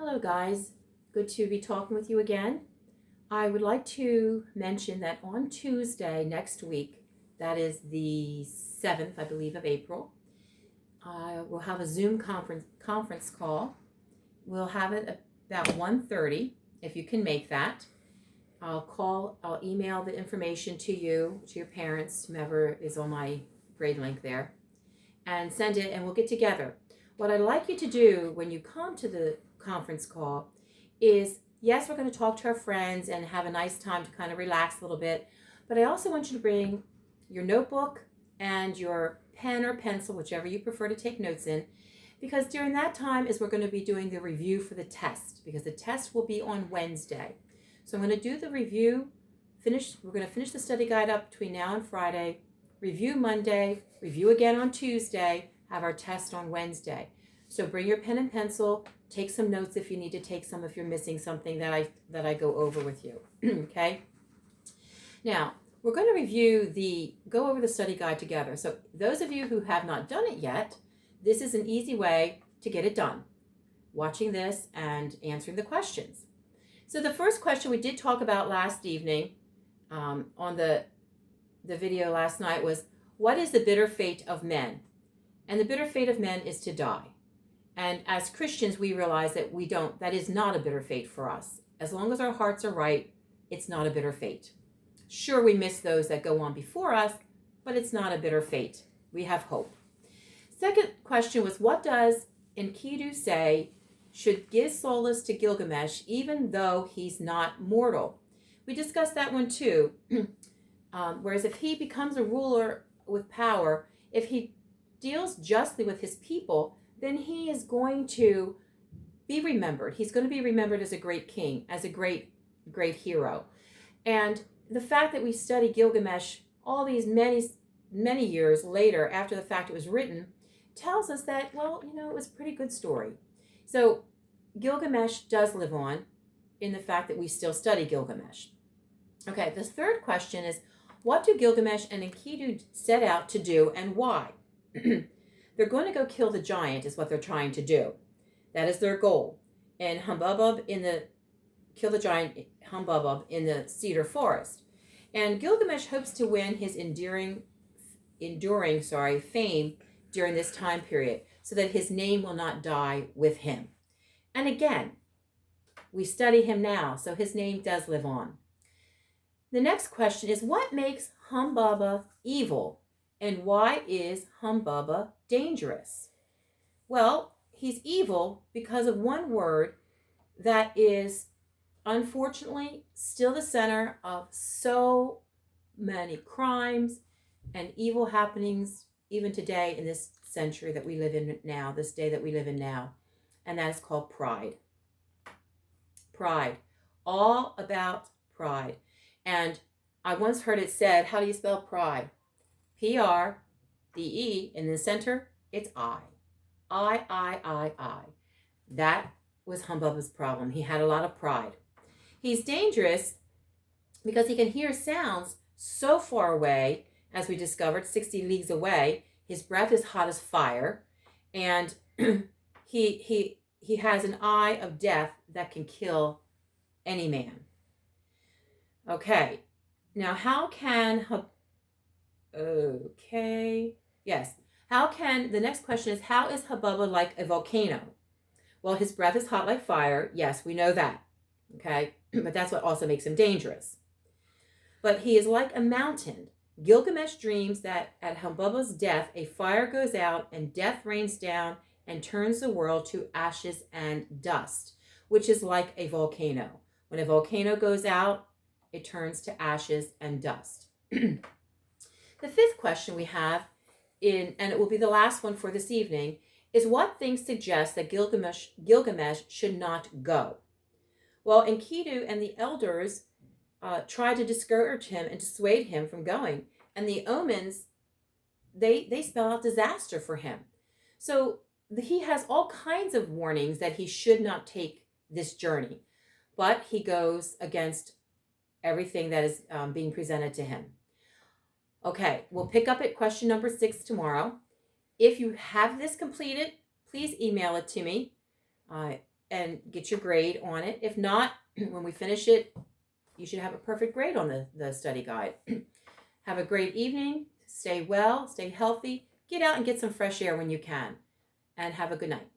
Hello, guys. Good to be talking with you again. I would like to mention that on Tuesday next week, that is the 7th, I believe, of April, we'll have a Zoom conference call. We'll have it about 1:30, if you can make that. I'll email the information to you, to your parents, whomever is on my grade link there, and send it, and we'll get together. What I'd like you to do when you come to the conference call is, yes, we're going to talk to our friends and have a nice time to kind of relax a little bit, but I also want you to bring your notebook and your pen or pencil, whichever you prefer to take notes in, because during that time is we're going to be doing the review for the test, because the test will be on Wednesday. So I'm going to do the review, we're going to finish the study guide up between now and Friday, review Monday, review again on Tuesday, have our test on Wednesday. So bring your pen and pencil, take some notes if you need to take some, if you're missing something that I go over with you. Okay? Now, we're going to go over the study guide together. So those of you who have not done it yet, this is an easy way to get it done. Watching this and answering the questions. So the first question we did talk about last evening on the video last night was, what is the bitter fate of men? And the bitter fate of men is to die. And as Christians, we realize that that is not a bitter fate for us. As long as our hearts are right, it's not a bitter fate. Sure, we miss those that go on before us, but it's not a bitter fate. We have hope. Second question was, what does Enkidu say should give solace to Gilgamesh even though he's not mortal? We discussed that one too. Whereas if he becomes a ruler with power, if he deals justly with his people, then he is going to be remembered. He's going to be remembered as a great king, as a great hero. And the fact that we study Gilgamesh all these many years later, after the fact it was written, tells us that, well, it was a pretty good story. So Gilgamesh does live on in the fact that we still study Gilgamesh. Okay, the third question is, what do Gilgamesh and Enkidu set out to do, and why? They're going to go kill the giant is what they're trying to do. That is their goal. And kill the giant Humbubub in the cedar forest. And Gilgamesh hopes to win his enduring fame during this time period, so that his name will not die with him. And again, we study him now, so his name does live on. The next question is, what makes Humbaba evil, and why is Humbaba dangerous? Well, he's evil because of one word that is unfortunately still the center of so many crimes and evil happenings even today in this century that we live in now, this day that we live in now, and that is called pride. Pride. All about pride. And I once heard it said, how do you spell pride? Prde, in the center, it's I. I. That was Humbuba's problem. He had a lot of pride. He's dangerous because he can hear sounds so far away, as we discovered, 60 leagues away. His breath is hot as fire, and he has an eye of death that can kill any man. Okay, now how can the next question is, how is Humbaba like a volcano? Well, his breath is hot like fire. Yes, we know that. Okay, but that's what also makes him dangerous. But he is like a mountain. Gilgamesh dreams that at Humbuba's death, a fire goes out and death rains down and turns the world to ashes and dust, which is like a volcano. When a volcano goes out, it turns to ashes and dust. The fifth question we have, and it will be the last one for this evening, is what things suggest that Gilgamesh should not go? Well, Enkidu and the elders tried to discourage him and dissuade him from going. And the omens, they spell out disaster for him. So he has all kinds of warnings that he should not take this journey. But he goes against everything that is being presented to him. Okay, we'll pick up at question number 6 tomorrow. If you have this completed, please email it to me. and get your grade on it. If not, when we finish it, you should have a perfect grade on the study guide. Have a great evening. Stay well, stay healthy. Get out and get some fresh air when you can. And have a good night.